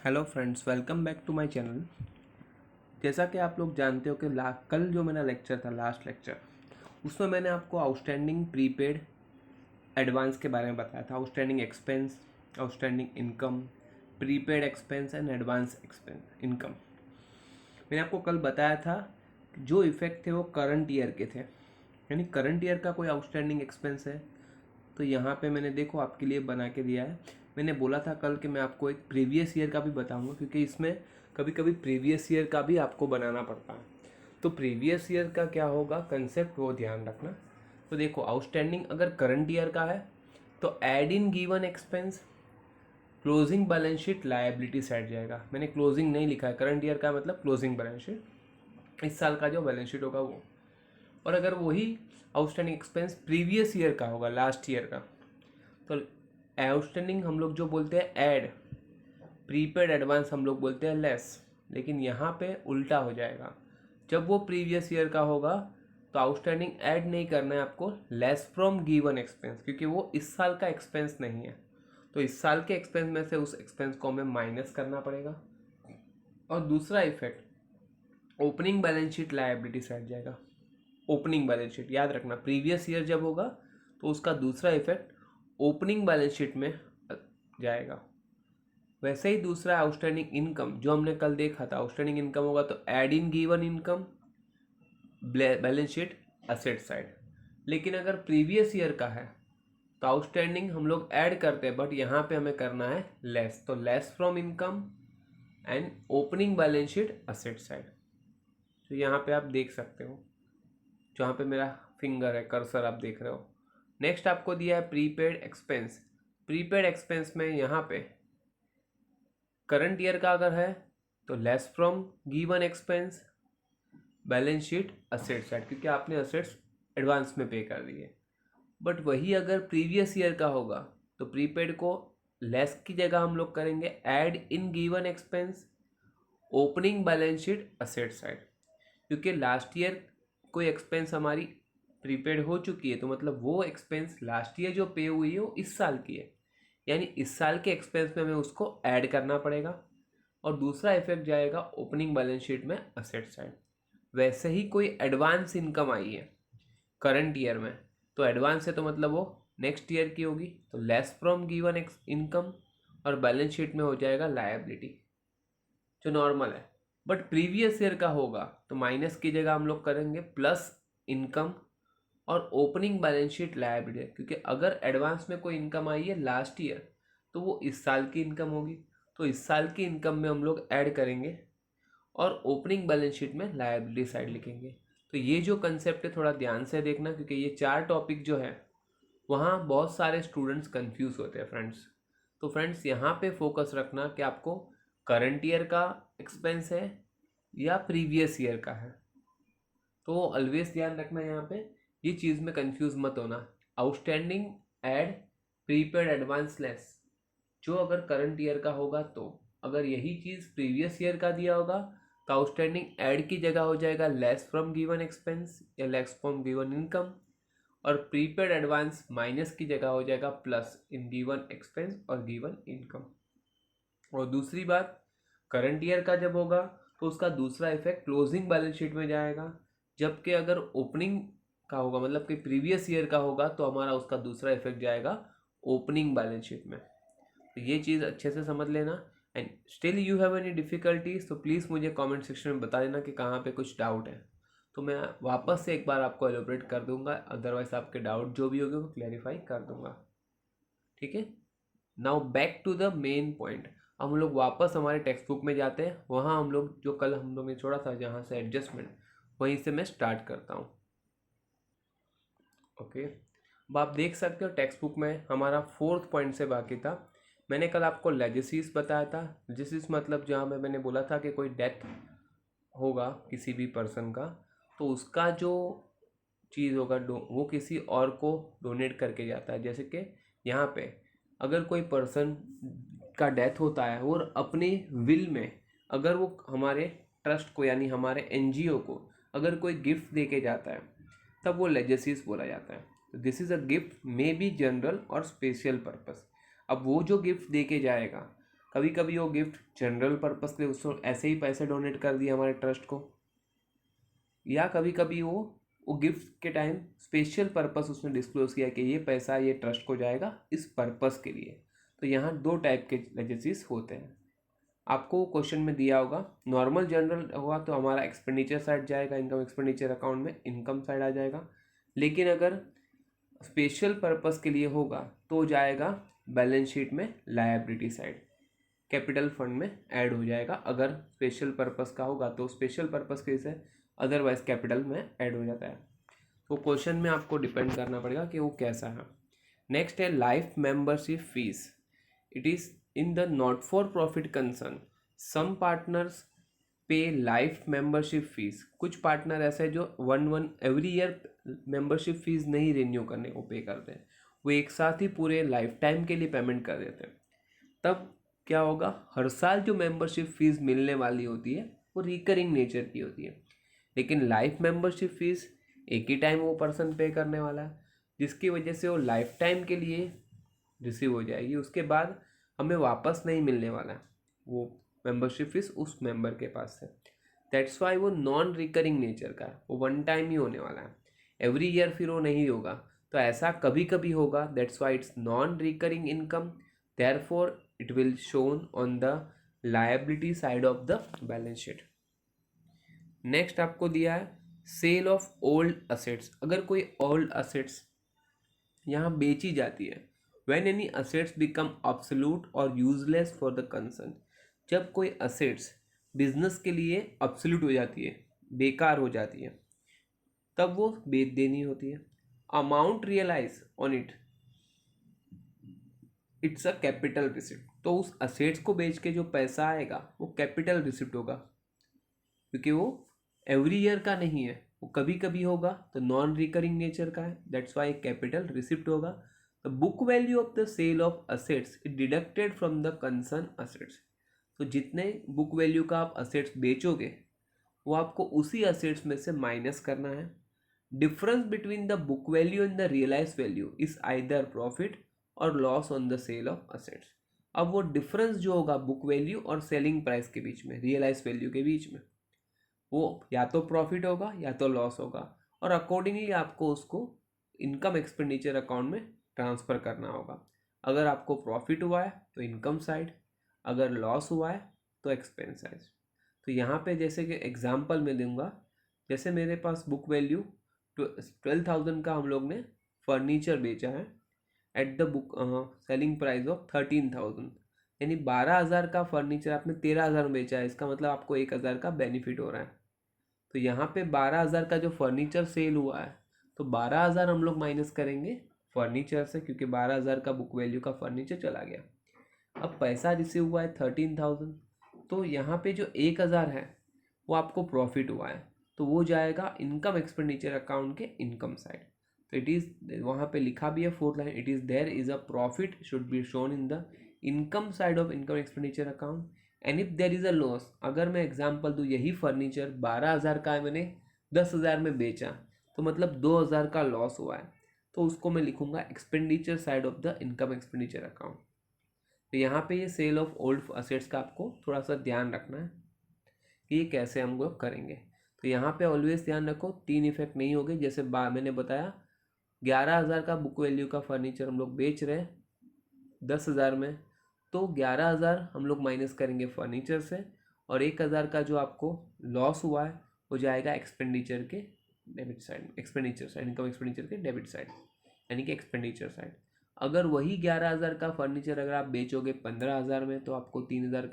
Hello friends, welcome back to my channel. जैसा कि आप लोग जानते हो कि कल जो मेरा लेक्चर था, लास्ट लेक्चर, उसमें मैंने आपको आउटस्टैंडिंग प्रीपेड एडवांस के बारे में बताया था। Outstanding expense, outstanding income, prepaid expense and advance expense income. मैंने आपको कल बताया था कि जो इफ़ेक्ट थे वो करंट ईयर के थे, यानी करंट ईयर का कोई आउटस्टैंडिंग एक्सपेंस है तो यहाँ पे मैंने देखो आपके लिए बना के दिया है। मैंने बोला था कल कि मैं आपको एक प्रीवियस ईयर का भी बताऊंगा, क्योंकि इसमें कभी कभी प्रीवियस ईयर का भी आपको बनाना पड़ता है। तो प्रीवियस ईयर का क्या होगा कंसेप्ट, वो ध्यान रखना। तो देखो, आउटस्टैंडिंग अगर करंट ईयर का है तो add in given expense, closing balance sheet liability side जाएगा। मैंने क्लोजिंग नहीं लिखा है, करंट ईयर का मतलब क्लोजिंग बैलेंस शीट, इस साल का जो बैलेंस शीट होगा वो। और अगर वही आउटस्टैंडिंग एक्सपेंस प्रीवियस ईयर का होगा, लास्ट ईयर का, तो आउटस्टैंडिंग हम लोग जो बोलते हैं ऐड, प्रीपेड एडवांस हम लोग बोलते हैं लेस। लेकिन यहाँ पे उल्टा हो जाएगा। जब वो प्रीवियस ईयर का होगा तो आउटस्टैंडिंग ऐड नहीं करना है आपको, लेस फ्रॉम गिवन एक्सपेंस, क्योंकि वो इस साल का एक्सपेंस नहीं है। तो इस साल के एक्सपेंस में से उस एक्सपेंस को हमें माइनस करना पड़ेगा। और दूसरा effect, opening balance sheet liability side जाएगा। ओपनिंग बैलेंस शीट याद रखना, प्रीवियस ईयर जब होगा तो उसका दूसरा इफेक्ट ओपनिंग बैलेंस शीट में जाएगा। वैसे ही दूसरा आउटस्टैंडिंग इनकम जो हमने कल देखा था, आउटस्टैंडिंग इनकम होगा तो add in given income, balance sheet asset side. लेकिन अगर प्रीवियस ईयर का है तो आउटस्टैंडिंग हम लोग ऐड करते हैं, बट यहाँ पे हमें करना है लेस, तो less from income and opening balance sheet asset side. तो यहाँ पे आप देख सकते हो, जहाँ पे मेरा फिंगर है, कर्सर आप देख रहे हो। नेक्स्ट आपको दिया है प्रीपेड एक्सपेंस। प्रीपेड एक्सपेंस में यहाँ पे करंट ईयर का अगर है तो less from given expense, balance sheet asset side, क्योंकि आपने असेट्स एडवांस में पे कर दिए। बट वही अगर प्रीवियस ईयर का होगा तो प्रीपेड को लेस की जगह हम लोग करेंगे add in given expense, opening balance sheet asset side. क्योंकि लास्ट ईयर कोई एक्सपेंस हमारी प्रीपेड हो चुकी है, तो मतलब वो एक्सपेंस लास्ट ईयर जो पे हुई है वो इस साल की है, यानी इस साल के एक्सपेंस में हमें उसको ऐड करना पड़ेगा। और दूसरा इफेक्ट जाएगा ओपनिंग बैलेंस शीट में असेट साइड। वैसे ही कोई एडवांस इनकम आई है करंट ईयर में, तो एडवांस है तो मतलब वो नेक्स्ट ईयर की होगी, तो लेस फ्रॉम गिवन इनकम, और बैलेंस शीट में हो जाएगा लायबिलिटी जो नॉर्मल है। बट प्रीवियस ईयर का होगा तो माइनस की जगह हम लोग करेंगे प्लस इनकम और ओपनिंग बैलेंस शीट लायबिलिटी, क्योंकि अगर एडवांस में कोई इनकम आई है लास्ट ईयर तो वो इस साल की इनकम होगी, तो इस साल की इनकम में हम लोग ऐड करेंगे और ओपनिंग बैलेंस शीट में लायबिलिटी साइड लिखेंगे। तो ये जो कंसेप्ट है थोड़ा ध्यान से देखना, क्योंकि ये चार टॉपिक जो है वहाँ बहुत सारे स्टूडेंट्स कंफ्यूज होते हैं फ्रेंड्स। तो फ्रेंड्स यहाँ पे फोकस रखना कि आपको करंट ईयर का एक्सपेंस है या प्रीवियस ईयर का है। तो ऑलवेज ध्यान रखना यहाँ पे, ये चीज़ में कंफ्यूज मत होना। Outstanding add prepaid advance less, जो अगर करंट ईयर का होगा, तो अगर यही चीज़ प्रीवियस ईयर का दिया होगा तो आउटस्टैंडिंग ऐड की जगह हो जाएगा लेस फ्रॉम गिवन एक्सपेंस या लेस फ्रॉम गिवन इनकम, और प्रीपेड एडवांस माइनस की जगह हो जाएगा प्लस इन गिवन एक्सपेंस और गिवन इनकम। और दूसरी बात, करंट ईयर का जब होगा तो उसका दूसरा इफेक्ट क्लोजिंग बैलेंस शीट में जाएगा, जबकि अगर ओपनिंग का होगा मतलब कि प्रीवियस ईयर का होगा तो हमारा उसका दूसरा इफेक्ट जाएगा ओपनिंग बैलेंस शीट में। तो ये चीज़ अच्छे से समझ लेना। And still you have any difficulties तो प्लीज़ मुझे कमेंट सेक्शन में बता देना कि कहाँ पे कुछ डाउट है, तो मैं वापस से एक बार आपको एलोबरेट कर दूंगा। अदरवाइज आपके डाउट जो भी होंगे वो क्लैरिफाई कर दूंगा। ठीक है, now back to the main point. हम लोग वापस हमारे टेक्स्ट बुक में जाते हैं, वहाँ हम लोग जो कल हम लोग ने छोड़ा था जहाँ से एडजस्टमेंट, वहीं से मैं स्टार्ट करता हूँ। ओके, अब आप देख सकते हो टेक्स्ट बुक में हमारा फोर्थ पॉइंट से बाकी था। मैंने कल आपको लेगेसीज बताया था। लेगेसीज मतलब जहाँ मैंने बोला था कि कोई डेथ होगा किसी भी पर्सन का, तो उसका जो चीज़ होगा वो किसी और को डोनेट करके जाता है। जैसे कि यहाँ पे अगर कोई पर्सन का डेथ होता है और अपने विल में अगर वो हमारे ट्रस्ट को यानी हमारे एनजीओ को अगर कोई गिफ्ट दे के जाता है, तब वो लेगेसीज बोला जाता है। तो this is a gift may be general और स्पेशल पर्पस। अब वो जो गिफ्ट दे के जाएगा, कभी कभी वो गिफ्ट जनरल पर्पस के लिए उसको ऐसे ही पैसे डोनेट कर दिए हमारे ट्रस्ट को, या कभी कभी वो गिफ्ट के टाइम स्पेशल पर्पस उसने डिस्क्लोज किया कि ये पैसा ये ट्रस्ट को जाएगा इस पर्पस के लिए। तो यहाँ दो टाइप के लेगेसीज होते हैं। आपको क्वेश्चन में दिया होगा नॉर्मल जनरल होगा तो हमारा एक्सपेंडिचर साइड जाएगा, इनकम एक्सपेंडिचर अकाउंट में इनकम साइड आ जाएगा। लेकिन अगर स्पेशल पर्पस के लिए होगा तो जाएगा बैलेंस शीट में लायबिलिटी साइड, कैपिटल फंड में ऐड हो जाएगा। अगर स्पेशल पर्पस का होगा तो स्पेशल पर्पस के से, अदरवाइज कैपिटल में ऐड हो जाता है। तो क्वेश्चन में आपको डिपेंड करना पड़ेगा कि वो कैसा है। नेक्स्ट है life membership fees. It is in the not for profit concern some partners pay life membership fees. कुछ पार्टनर ऐसे हैं जो one every year membership fees नहीं रिन्यू करने को पे करते हैं, वो एक साथ ही पूरे लाइफ टाइम के लिए पेमेंट कर देते हैं। तब क्या होगा, हर साल जो मेंबरशिप फीस मिलने वाली होती है वो रिकरिंग नेचर की होती है। लेकिन लाइफ मेंबरशिप फीस एक ही टाइम वो पर्सन पे करने वाला है, जिसकी वजह से वो लाइफ टाइम के लिए रिसीव हो जाएगी। उसके बाद हमें वापस नहीं मिलने वाला है वो मेंबरशिप फीस उस मेंबर के पास से। दैट्स वाई वो नॉन रिकरिंग नेचर का है, वो वन टाइम ही होने वाला है, एवरी ईयर फिर वो नहीं होगा। तो ऐसा कभी कभी होगा, that's why it's non recurring income, therefore it will shown on the liability side of the balance sheet. Next आपको दिया है सेल ऑफ ओल्ड असेट्स। अगर कोई ओल्ड असेट्स यहाँ बेची जाती है, when any assets become absolute और यूजलेस फॉर द कंसर्न। जब कोई असेट्स बिजनेस के लिए ऑब्सोल्यूट हो जाती है, बेकार हो जाती है, तब वो बेच देनी होती है। Amount realise on it it's a capital receipt. तो उस असेट्स को बेच के जो पैसा आएगा वो कैपिटल रिसिप्ट होगा, क्योंकि वो एवरी ईयर का नहीं है, वो कभी कभी होगा, तो नॉन रिकरिंग नेचर का है, दैट्स वाई कैपिटल रिसिप्ट होगा। The book value of the sale of assets is deducted from the concern assets. तो जितने बुक वैल्यू का आप असेट्स बेचोगे वो आपको उसी असेट्स में से माइनस करना है। Difference between the book value and the realise value is either profit और loss on the sale of assets. अब वो डिफरेंस जो होगा बुक वैल्यू और सेलिंग प्राइस के बीच में, रियलाइज वैल्यू के बीच में, वो या तो प्रॉफिट होगा या तो लॉस होगा, और अकॉर्डिंगली आपको उसको इनकम एक्सपेंडिचर अकाउंट में ट्रांसफ़र करना होगा। अगर आपको प्रॉफिट हुआ है तो इनकम साइड, अगर लॉस हुआ है तो एक्सपेंस साइड। तो यहाँ पे जैसे कि एग्जांपल में दूंगा, जैसे मेरे पास बुक वैल्यू 12,000 का हम लोग ने फर्नीचर बेचा है at the book selling price of 13,000, यानी 12,000 का फर्नीचर आपने 13,000 में बेचा है, इसका मतलब आपको 1,000 का बेनिफिट हो रहा है। तो यहाँ पे 12,000 का जो फर्नीचर सेल हुआ है, तो 12,000 हम लोग माइनस करेंगे फर्नीचर से, क्योंकि 12,000 का बुक वैल्यू का फर्नीचर चला गया। अब पैसा रिसीव हुआ है 13,000, तो यहाँ पे जो 1,000 है वो आपको प्रॉफिट हुआ है, तो वो जाएगा इनकम एक्सपेंडिचर अकाउंट के इनकम साइड। तो इट इज़ वहाँ पे लिखा भी है fourth line, it is there is a profit should be shown in the income side of income expenditure account and if there is a loss. अगर मैं example दूँ, यही फर्नीचर 12,000 का है, मैंने 10,000 में बेचा, तो मतलब 2,000 का लॉस हुआ है, तो उसको मैं लिखूंगा expenditure side of the income expenditure account. तो यहाँ पे ये सेल ऑफ ओल्ड असेट्स का आपको थोड़ा सा ध्यान रखना है कि ये कैसे हम लोग करेंगे। तो यहाँ पे ऑलवेज ध्यान रखो 3 इफेक्ट नहीं होंगे। जैसे मैंने बताया 11,000 का बुक वैल्यू का फर्नीचर हम लोग बेच रहे हैं 10,000 में, तो 11,000 हम लोग माइनस करेंगे फर्नीचर से, और 1,000 का जो आपको लॉस हुआ है वो जाएगा एक्सपेंडिचर के debit side, expenditure side, income expenditure के डेबिट साइड, यानी कि एक्सपेंडिचर साइड। अगर वही 11,000 का फर्नीचर अगर आप बेचोगे 15,000 में, तो आपको 4,000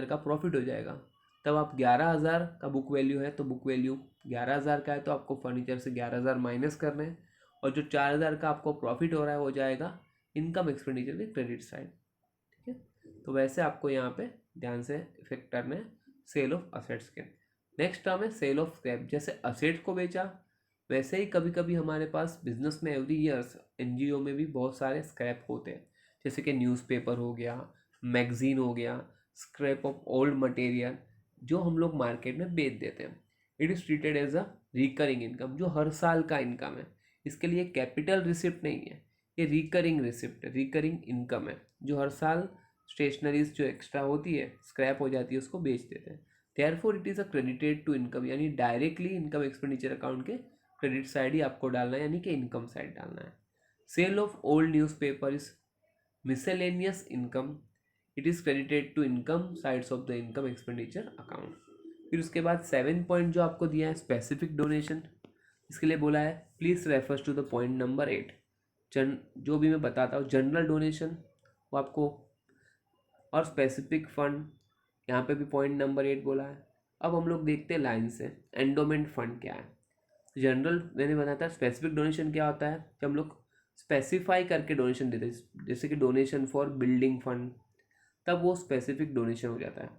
का प्रॉफिट हो जाएगा। तब आप 11,000 का बुक वैल्यू है, तो बुक वैल्यू 11,000 का है, तो आपको फर्नीचर से 11,000 माइनस करना है, और जो 4,000 का आपको प्रॉफिट हो रहा है वो जाएगा इनकम एक्सपेंडिचर के क्रेडिट साइड। ठीक है, तो वैसे आपको यहाँ पे ध्यान से इफेक्ट करने हैं सेल ऑफ असेट्स के। नेक्स्ट टर्म है सेल ऑफ स्क्रैप। जैसे असेट्स को बेचा, वैसे ही कभी कभी हमारे पास बिजनेस में एवरी ईयर्स एनजीओ में भी बहुत सारे स्क्रैप होते हैं, जैसे कि न्यूज़पेपर हो गया, मैगजीन हो गया, स्क्रैप ऑफ ओल्ड मटेरियल, जो हम लोग मार्केट में बेच देते हैं। It is treated as a recurring income, जो हर साल का इनकम है। इसके लिए कैपिटल रिसिप्ट नहीं है, ये रिकरिंग रिसिप्ट, रिकरिंग इनकम है, जो हर साल स्टेशनरीज जो एक्स्ट्रा होती है, स्क्रैप हो जाती है, उसको बेच देते हैं। Therefore it is a credited to income, यानी डायरेक्टली इनकम एक्सपेंडिचर अकाउंट के क्रेडिट साइड ही आपको डालना है, यानी कि इनकम साइड डालना है। Sale of old newspaper is miscellaneous income, it is credited to income sides of the income expenditure account. फिर उसके बाद 7 पॉइंट जो आपको दिया है स्पेसिफिक डोनेशन, इसके लिए बोला है please refers to the point number 8। जो भी मैं बताता हूँ जनरल डोनेशन वो आपको, और स्पेसिफिक फंड यहाँ पे भी पॉइंट नंबर 8 बोला है। अब हम लोग देखते हैं लाइन से एंडोमेंट फंड क्या है। जनरल मैंने बताया था, स्पेसिफिक डोनेशन क्या होता है, जब हम लोग स्पेसिफाई करके डोनेशन देते हैं, जैसे कि डोनेशन फॉर बिल्डिंग फंड, तब वो स्पेसिफिक डोनेशन हो जाता है।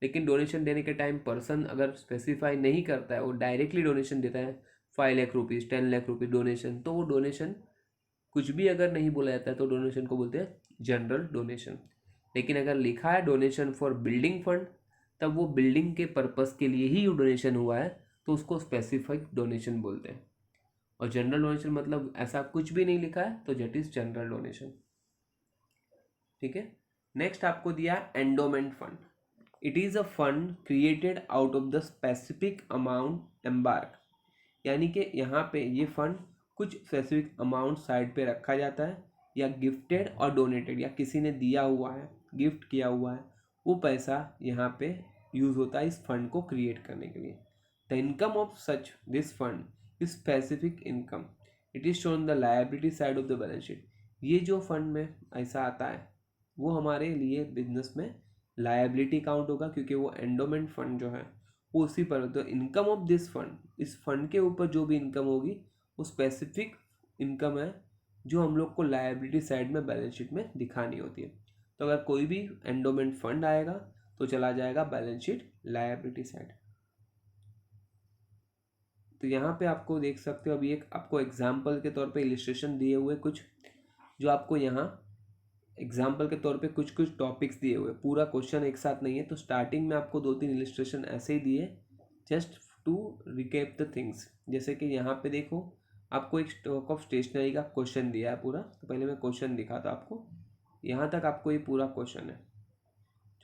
लेकिन डोनेशन देने के टाइम पर्सन अगर स्पेसिफाई नहीं करता है, वो डायरेक्टली डोनेशन देता है 5 lakh rupees 10 lakh rupees donation, तो वो डोनेशन कुछ भी अगर नहीं बोला जाता है तो डोनेशन को बोलते हैं जनरल डोनेशन। लेकिन अगर लिखा है डोनेशन फॉर बिल्डिंग फंड, तब वो बिल्डिंग के पर्पस के लिए ही डोनेशन हुआ है, तो उसको स्पेसिफिक डोनेशन बोलते हैं। और जनरल डोनेशन मतलब ऐसा कुछ भी नहीं लिखा है तो दैट इज जनरल डोनेशन। ठीक है। नेक्स्ट आपको दिया endowment fund. It is a fund created out of the specific amount embark, यानी कि यहाँ पे ये फंड कुछ स्पेसिफिक अमाउंट साइड पे रखा जाता है, या गिफ्टेड और डोनेटेड, या किसी ने दिया हुआ है, गिफ्ट किया हुआ है, वो पैसा यहाँ पे यूज़ होता है इस फंड को क्रिएट करने के लिए। The income of such this fund is specific income, it is shown the liability side of the balance sheet. ये जो फंड में ऐसा आता है वो हमारे लिए बिजनेस में लायबिलिटी काउंट होगा, क्योंकि वो एंडोमेंट फंड जो है वो उसी पर। तो इनकम ऑफ दिस फंड, इस फंड के ऊपर जो भी इनकम होगी वो स्पेसिफिक इनकम है, जो हम लोग को लायबिलिटी साइड में बैलेंस शीट में दिखानी होती है। तो अगर कोई भी एंडोमेंट फंड आएगा तो चला जाएगा बैलेंस शीट लायबिलिटी साइड। तो यहाँ पे आपको देख सकते हो, अभी एक आपको एग्जाम्पल के तौर पे इलिस्ट्रेशन दिए हुए कुछ, जो आपको यहाँ एग्जाम्पल के तौर पे कुछ कुछ टॉपिक्स दिए हुए, पूरा क्वेश्चन एक साथ नहीं है। तो स्टार्टिंग में आपको 2-3 इलिस्ट्रेशन ऐसे ही दिए just to recap the things. जैसे कि यहाँ पे देखो आपको एक स्टॉक ऑफ स्टेशनरी का क्वेश्चन दिया है पूरा, तो पहले मैं क्वेश्चन दिखाता आपको। यहाँ तक आपको ये पूरा क्वेश्चन है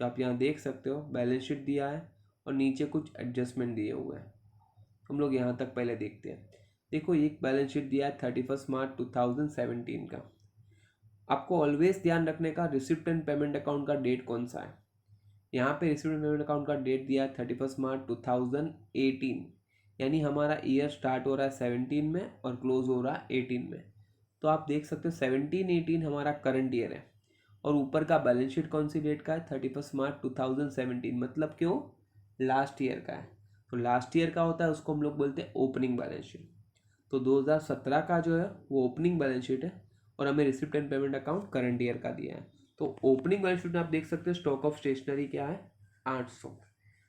जो आप यहाँ देख सकते हो, बैलेंस शीट दिया है और नीचे कुछ एडजस्टमेंट दिए हुए हैं। हम लोग यहाँ तक पहले देखते हैं। देखो एक बैलेंस शीट दिया है 31 मार्च 2017 का। आपको ऑलवेज ध्यान रखने का रिसिप्ट एंड पेमेंट अकाउंट का डेट कौन सा है। यहाँ पे रिसिप्ट एंड पेमेंट अकाउंट का डेट दिया है 31 मार्च 2018, यानी हमारा ईयर स्टार्ट हो रहा है 17 में और क्लोज हो रहा है 18 में। तो आप देख सकते हो 17-18 हमारा करंट ईयर है, और ऊपर का बैलेंस शीट कौन सी डेट का है 31 मार्च 2017, मतलब क्यों लास्ट ईयर का है। तो लास्ट ईयर का होता है उसको हम लोग बोलते हैं ओपनिंग बैलेंस शीट। तो 2017 का जो है वो ओपनिंग बैलेंस शीट है, और हमें receipt and payment account current year का दिया है। तो ओपनिंग बैलेंस शीट में आप देख सकते हो स्टॉक ऑफ स्टेशनरी क्या है 800,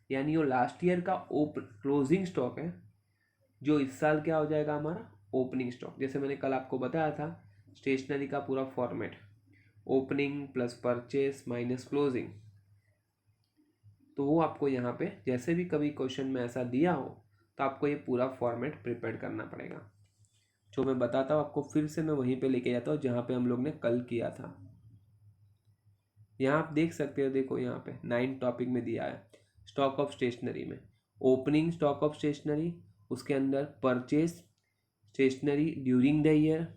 यानी वो लास्ट ईयर का क्लोजिंग स्टॉक है, जो इस साल क्या हो जाएगा हमारा ओपनिंग स्टॉक। जैसे मैंने कल आपको बताया था स्टेशनरी का पूरा format, opening plus purchase minus closing. तो वो आपको यहाँ पे जैसे भी कभी क्वेश्चन में ऐसा दिया हो तो आपको ये पूरा फॉर्मेट प्रिपेयर करना पड़ेगा। जो मैं बताता हूँ आपको, फिर से मैं वहीं पे लेके जाता हूँ जहाँ पे हम लोग ने कल किया था। यहाँ आप देख सकते हो, देखो यहाँ पे 9 टॉपिक में दिया है स्टॉक ऑफ स्टेशनरी में ओपनिंग स्टॉक ऑफ स्टेशनरी, उसके अंदर purchase stationery during the year,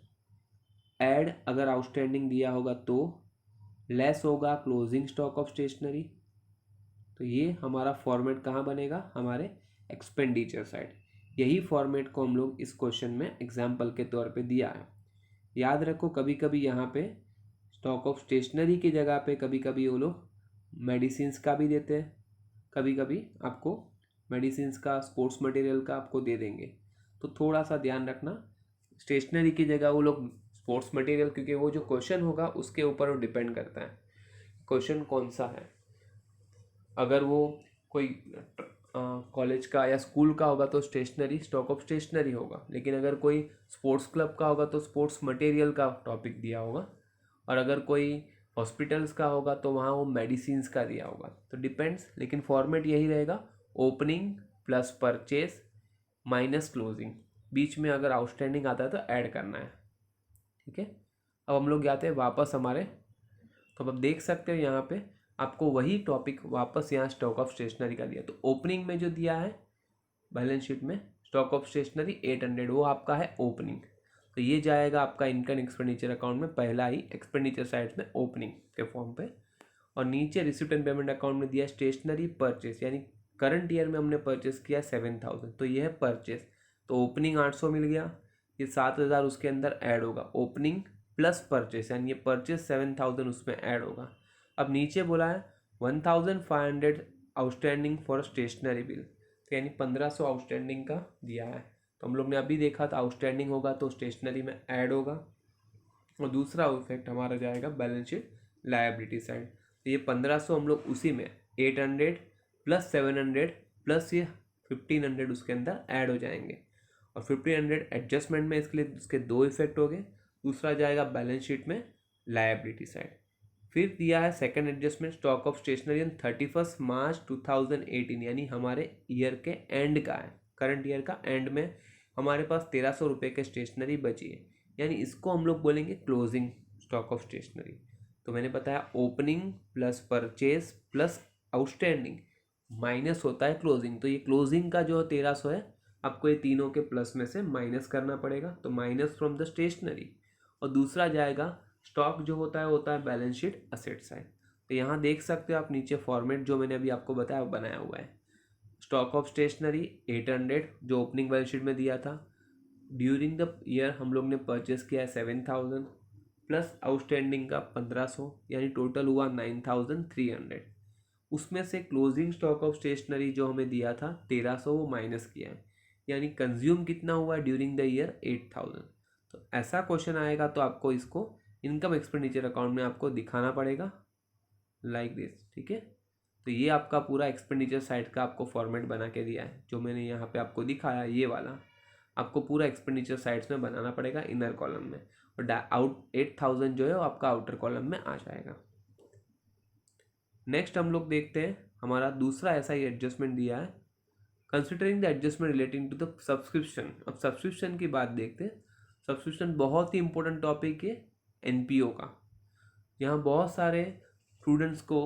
add अगर आउटस्टैंडिंग दिया होगा तो, लेस होगा क्लोजिंग स्टॉक ऑफ स्टेशनरी। तो ये हमारा फॉर्मेट कहाँ बनेगा हमारे एक्सपेंडिचर साइड। यही फॉर्मेट को हम लोग इस क्वेश्चन में एग्जाम्पल के तौर पे दिया है। याद रखो कभी कभी यहाँ पे स्टॉक ऑफ स्टेशनरी की जगह पे कभी कभी वो लोग मेडिसिन्स का भी देते हैं, कभी कभी आपको मेडिसिन्स का स्पोर्ट्स मटेरियल का आपको दे देंगे। तो थोड़ा सा ध्यान रखना, स्टेशनरी की जगह वो लोग स्पोर्ट्स मटेरियल, क्योंकि वो जो क्वेश्चन होगा उसके ऊपर वो डिपेंड करता है क्वेश्चन कौन सा है। अगर वो कोई कॉलेज का या स्कूल का होगा तो स्टेशनरी स्टॉक ऑफ स्टेशनरी होगा, लेकिन अगर कोई स्पोर्ट्स क्लब का होगा तो स्पोर्ट्स मटेरियल का टॉपिक दिया होगा, और अगर कोई हॉस्पिटल्स का होगा तो वहाँ वो मेडिसिन्स का दिया होगा। तो डिपेंड्स, लेकिन फॉर्मेट यही रहेगा opening plus purchase minus closing, बीच में अगर आउटस्टैंडिंग आता है तो ऐड करना है। ठीक है। अब हम लोग जाते हैं वापस हमारे तो अब देख सकते हो यहाँ पे आपको वही टॉपिक वापस यहाँ स्टॉक ऑफ स्टेशनरी का दिया। तो ओपनिंग में जो दिया है बैलेंस शीट में स्टॉक ऑफ स्टेशनरी 800, वो आपका है ओपनिंग। तो ये जाएगा आपका इनकम एक्सपेंडिचर अकाउंट में, पहला ही एक्सपेंडिचर साइड में ओपनिंग के फॉर्म पे। और नीचे रिसिप्ट एंड पेमेंट अकाउंट में दिया स्टेशनरी परचेस, यानी करंट ईयर में हमने परचेस किया 7000, तो ये है परचेस। तो ओपनिंग 800 मिल गया, ये 7000 उसके अंदर ऐड होगा, ओपनिंग प्लस परचेस, यानी ये परचेस 7000 उसमें ऐड होगा। अब नीचे बोला है 1500 आउटस्टैंडिंग फॉर स्टेशनरी बिल, तो यानी 1500 आउटस्टैंडिंग का दिया है। तो हम लोग ने अभी देखा था आउटस्टैंडिंग होगा तो स्टेशनरी में ऐड होगा। और दूसरा इफेक्ट हमारा जाएगा बैलेंस शीट लायबिलिटी साइड। तो ये 1500 हम लोग उसी में 800 प्लस 700 प्लस ये 1500 उसके अंदर ऐड हो जाएंगे। और 1500 एडजस्टमेंट में इसके लिए इसके दो इफेक्ट हो गए। दूसरा जाएगा बैलेंस शीट में लायबिलिटी साइड। फिर दिया है second adjustment stock of stationery on 31 March 2018, यानी हमारे ईयर के एंड का है, करंट ईयर का एंड में हमारे पास 1300 रुपये के स्टेशनरी बची है, यानी इसको हम लोग बोलेंगे क्लोजिंग स्टॉक ऑफ स्टेशनरी। तो मैंने बताया opening plus purchase plus outstanding minus होता है क्लोजिंग। तो ये क्लोजिंग का जो 1300 है आपको ये तीनों के प्लस में से माइनस करना पड़ेगा, तो माइनस फ्रॉम द स्टेशनरी। और दूसरा जाएगा स्टॉक जो होता है बैलेंस शीट असेट साइड। तो यहाँ देख सकते हो आप नीचे फॉर्मेट जो मैंने अभी आपको बताया बनाया हुआ है। स्टॉक ऑफ स्टेशनरी 800 जो ओपनिंग बैलेंस शीट में दिया था, ड्यूरिंग द ईयर हम लोग ने परचेस किया है 7000 प्लस आउटस्टैंडिंग का 1500, यानी टोटल हुआ 9300। उसमें से क्लोजिंग स्टॉक ऑफ स्टेशनरी जो हमें दिया था 1300 वो माइनस किया है, यानी कंज्यूम कितना हुआ ड्यूरिंग द ईयर 8000। तो ऐसा क्वेश्चन आएगा तो आपको इसको इनकम एक्सपेंडिचर अकाउंट में आपको दिखाना पड़ेगा लाइक दिस, ठीक है। तो ये आपका पूरा एक्सपेंडिचर साइड का आपको फॉर्मेट बना के दिया है, जो मैंने यहाँ पे आपको दिखाया ये वाला आपको पूरा एक्सपेंडिचर साइड्स में बनाना पड़ेगा इनर कॉलम में। और आउट 8000 जो है वो आपका आउटर कॉलम में आ जाएगा। नेक्स्ट हम लोग देखते हैं हमारा दूसरा ऐसा ही एडजस्टमेंट दिया है, considering the adjustment relating to the subscription. अब सब्सक्रिप्शन की बात देखते हैं। सब्सक्रिप्शन बहुत ही इंपॉर्टेंट टॉपिक है एनपीओ का। यहाँ बहुत सारे स्टूडेंट्स को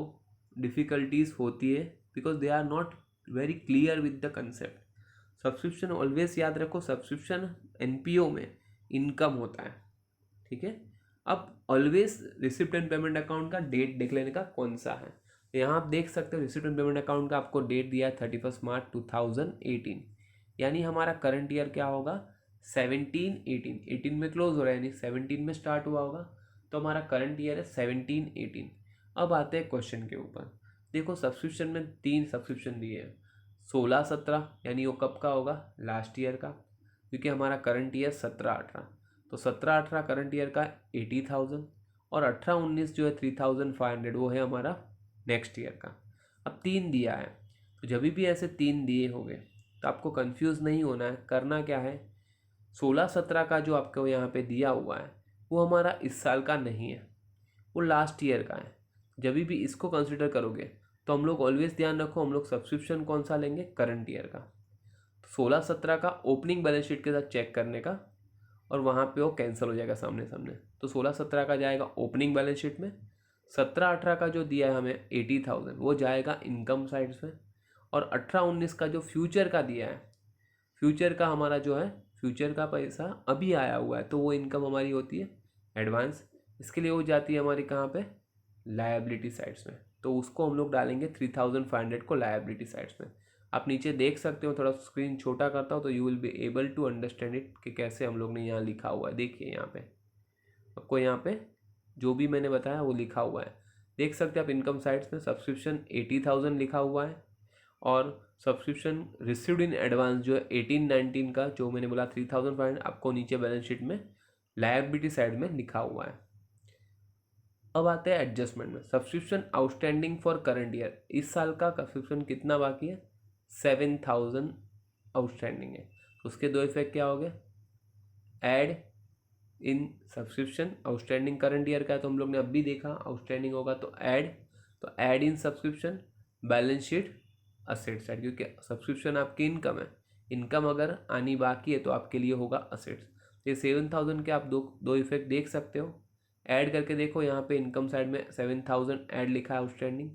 डिफ़िकल्टीज होती है because they are not very clear with the concept. Subscription always याद रखो, सब्सक्रिप्शन एनपीओ में इनकम होता है, ठीक है। अब always receipt and payment account का डेट देख लेने का कौन सा है। यहाँ आप देख सकते हो रिसिप्ट एंड पेमेंट अकाउंट का आपको डेट दिया है 31 मार्च 2018, यानी हमारा करंट ईयर क्या होगा 17-18 में क्लोज हो रहा है, यानी 17 में स्टार्ट हुआ होगा, तो हमारा करंट ईयर है 17-18। अब आते हैं क्वेश्चन के ऊपर। देखो सब्सक्रिप्शन में 3 सब्सक्रिप्शन दिए हैं, 16-17 यानी वो कब का होगा लास्ट ईयर का, क्योंकि हमारा करंट ईयर 17-18, तो 17-18 करंट ईयर का 80,000 और 18-19 जो है 3500 वो है हमारा नेक्स्ट ईयर का। अब 3 दिया है, तो जब भी ऐसे 3 दिए होंगे तो आपको कंफ्यूज नहीं होना है, करना क्या है 16-17 का जो आपको यहाँ पे दिया हुआ है वो हमारा इस साल का नहीं है, वो लास्ट ईयर का है। जब भी इसको कंसिडर करोगे तो हम लोग ऑलवेज ध्यान रखो हम लोग सब्सक्रिप्शन कौन सा लेंगे करंट ईयर का। 16-17 का ओपनिंग बैलेंस शीट के साथ चेक करने का और वहाँ पे वो कैंसिल हो जाएगा सामने सामने, तो 16-17 का जाएगा ओपनिंग बैलेंस शीट में। 17-18 का जो दिया है हमें 80,000 वो जाएगा इनकम साइड्स में। और 18-19 का जो फ्यूचर का दिया है, फ्यूचर का हमारा जो है फ्यूचर का पैसा अभी आया हुआ है तो वो इनकम हमारी होती है एडवांस, इसके लिए वो जाती है हमारी कहाँ पे लायबिलिटी साइड्स में, तो उसको हम लोग डालेंगे 3500 को लायबिलिटी साइड्स में। आप नीचे देख सकते हो, थोड़ा स्क्रीन छोटा करता हूँ तो you will be able to understand it कि कैसे हम लोग ने यहाँ लिखा हुआ है। देखिए यहाँ पे आपको यहाँ पे जो भी मैंने बताया वो लिखा हुआ है, देख सकते हैं आप इनकम साइड्स में सब्सक्रिप्शन 80,000 लिखा हुआ है और सब्सक्रिप्शन रिसीव्ड इन एडवांस जो है 18-19 का जो मैंने बोला 3500 आपको नीचे बैलेंस शीट में लायबिलिटी साइड में लिखा हुआ है। अब आते हैं एडजस्टमेंट में, subscription outstanding for current year, इस साल का सब्सक्रिप्शन कितना बाकी है 7000 आउटस्टैंडिंग है, तो उसके दो इफेक्ट क्या हो गए add in subscription, outstanding current year का है तो हम लोग ने अभी देखा आउटस्टैंडिंग होगा तो add in subscription balance sheet asset side, क्योंकि सब्सक्रिप्शन आपकी इनकम है, इनकम अगर आनी बाकी है तो आपके लिए होगा असेट्स। ये 7000 के आप दो इफेक्ट देख सकते हो, ऐड करके देखो यहाँ पे इनकम साइड में 7000 ऐड लिखा है आउटस्टैंडिंग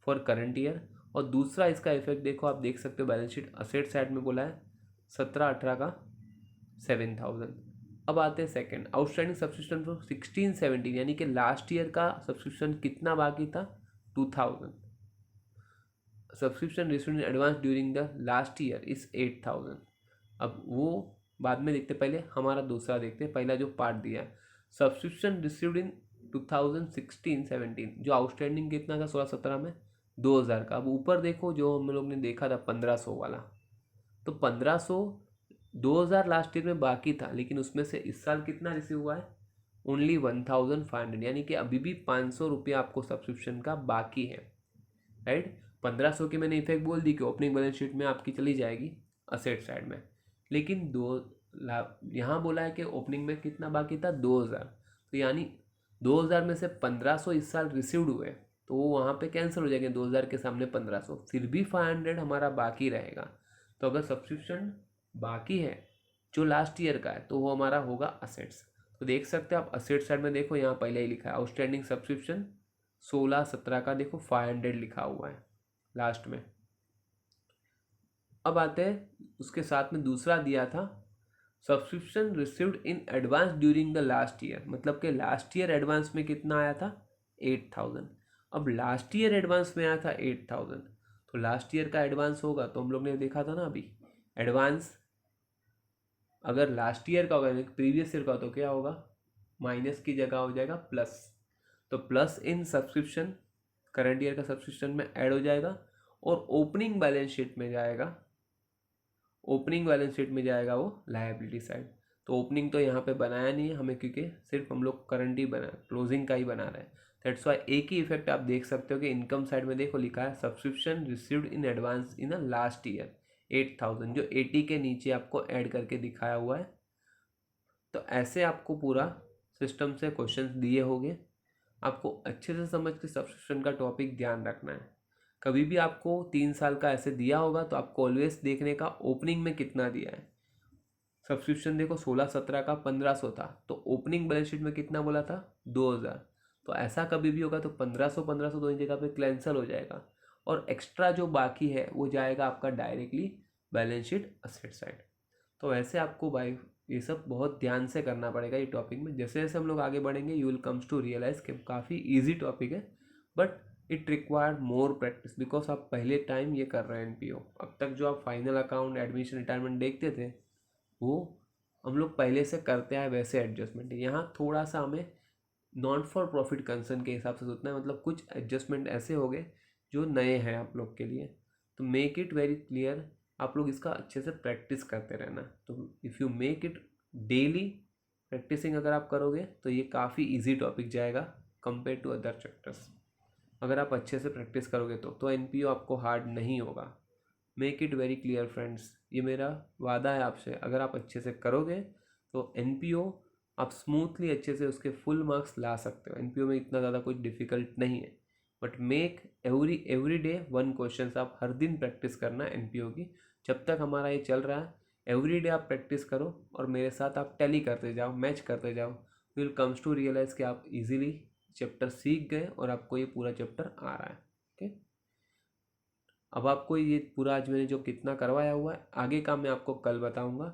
फॉर करंट ईयर। और दूसरा इसका इफेक्ट देखो, आप देख सकते हो बैलेंस शीट असेट साइड में बोला है 17-18 का 7000। अब आते हैं सेकंड, आउटस्टैंडिंग सब्सक्रिप्शन फॉर 16-17, यानी कि लास्ट ईयर का सब्सक्रिप्शन कितना बाकी था 2000। Subscription received in advance during the last year is 8000। अब वो बाद में देखते, पहले हमारा दूसरा देखते, पहला जो पार्ट दिया है सब्सक्रिप्शन रिसीव्ड इन 2016-17, जो आउटस्टैंडिंग कितना था 16-17 में 2000 का। अब ऊपर देखो जो हम लोग ने देखा था 1500 वाला, तो 1500 2000 लास्ट ईयर में बाकी था, लेकिन उसमें से इस साल कितना रिसीव हुआ है ओनली 1500, यानी कि अभी भी 500 रुपया आपको सब्सक्रिप्शन का बाकी है, राइट। 1500 की मैंने इफेक्ट बोल दी कि ओपनिंग बैलेंस शीट में आपकी चली जाएगी असेट साइड में, लेकिन यहाँ बोला है कि ओपनिंग में कितना बाकी था 2000, तो यानी 2000 में से 1500 इस साल रिसीव्ड हुए, तो वो वहाँ पे कैंसिल हो जाएंगे 2000 के सामने 1500, फिर भी 500 हमारा बाकी रहेगा। तो अगर सब्सक्रिप्शन बाकी है जो लास्ट ईयर का है तो वो हमारा होगा असेट्स। तो देख सकते हैं आप असेट साइड में देखो, यहाँ पहले ही लिखा है आउटस्टैंडिंग सब्सक्रिप्शन 16-17 का, देखो 500 लिखा हुआ है लास्ट में। अब आते हैं उसके साथ में दूसरा दिया था subscription received in advance during the last year, मतलब कि लास्ट ईयर एडवांस में कितना आया था 8000। अब लास्ट ईयर एडवांस में आया था 8000, तो लास्ट ईयर का एडवांस होगा तो हम लोग ने देखा था ना अभी, एडवांस अगर लास्ट ईयर का होगा प्रीवियस ईयर का तो क्या होगा, माइनस की जगह हो जाएगा प्लस, तो प्लस इन सब्सक्रिप्शन करंट ईयर का सब्सक्रिप्शन में ऐड हो जाएगा और ओपनिंग बैलेंस शीट में जाएगा, ओपनिंग बैलेंस शीट में जाएगा वो लायबिलिटी साइड। तो ओपनिंग तो यहाँ पे बनाया नहीं है हमें, क्योंकि सिर्फ हम लोग करंट ही बना, क्लोजिंग का ही बना रहे हैं। दैट्स वाई एक ही इफेक्ट आप देख सकते हो कि इनकम साइड में देखो लिखा है subscription received in advance in a last year 8000, जो 80 के नीचे आपको ऐड करके दिखाया हुआ है। तो ऐसे आपको पूरा सिस्टम से क्वेश्चंस दिए होंगे, आपको अच्छे से समझ के सब्सक्रिप्शन का टॉपिक ध्यान रखना है। कभी भी आपको 3 साल का ऐसे दिया होगा तो आपको ऑलवेज देखने का ओपनिंग में कितना दिया है। सब्सक्रिप्शन देखो 16-17 का 1500 था, तो ओपनिंग बैलेंस शीट में कितना बोला था 2000, तो ऐसा कभी भी होगा तो 1500 दोनों जगह पे कैंसिल हो जाएगा और एक्स्ट्रा जो बाकी है वो जाएगा आपका directly balance sheet asset side. तो ऐसे आपको भाई ये सब बहुत ध्यान से करना पड़ेगा ये टॉपिक में। जैसे जैसे हम लोग आगे बढ़ेंगे you will comes to realise कि काफ़ी ईजी टॉपिक है, but it require more practice, because आप पहले टाइम ये कर रहे हैं एनपीओ। अब तक जो आप फाइनल अकाउंट एडमिशन रिटायरमेंट देखते थे वो हम लोग पहले से करते आए वैसे एडजस्टमेंट है। यहाँ थोड़ा सा हमें नॉन फॉर प्रॉफिट कंसर्न के हिसाब से सोचना है, मतलब कुछ एडजस्टमेंट ऐसे हो गए जो नए हैं आप लोग के लिए। तो मेक इट वेरी क्लियर, आप लोग इसका अच्छे से प्रैक्टिस करते रहना। तो if you make it daily practising अगर आप करोगे तो ये काफ़ी इजी टॉपिक जाएगा कंपेयर टू अदर चैप्टर्स। अगर आप अच्छे से प्रैक्टिस करोगे तो एनपीओ आपको हार्ड नहीं होगा। Make it very clear friends, ये मेरा वादा है आपसे। अगर आप अच्छे से करोगे तो एनपीओ आप स्मूथली अच्छे से उसके फुल मार्क्स ला सकते हो। एनपीओ में इतना ज़्यादा कुछ डिफ़िकल्ट नहीं है, but make every day 1 question. आप हर दिन प्रैक्टिस करना एनपीओ की। जब तक हमारा ये चल रहा है एवरी डे आप प्रैक्टिस करो और मेरे साथ आप टैली करते जाओ, मैच करते जाओ। विल कम्स टू रियलाइज़ कि आप इजीली चैप्टर सीख गए और आपको ये पूरा चैप्टर आ रहा है। ओके, अब आपको ये पूरा आज मैंने जो कितना करवाया हुआ है आगे का मैं आपको कल बताऊंगा।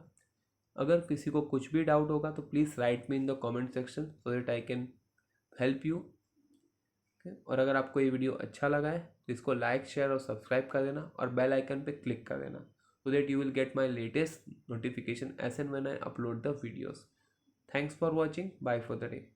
अगर किसी को कुछ भी डाउट होगा तो please write me in the comment section so that I can help you. और अगर आपको ये वीडियो अच्छा लगा है तो इसको लाइक शेयर और सब्सक्राइब कर देना और बेल आइकन पे क्लिक कर देना so that you will get my latest notification as and when I upload the videos. Thanks for watching. Bye for the day.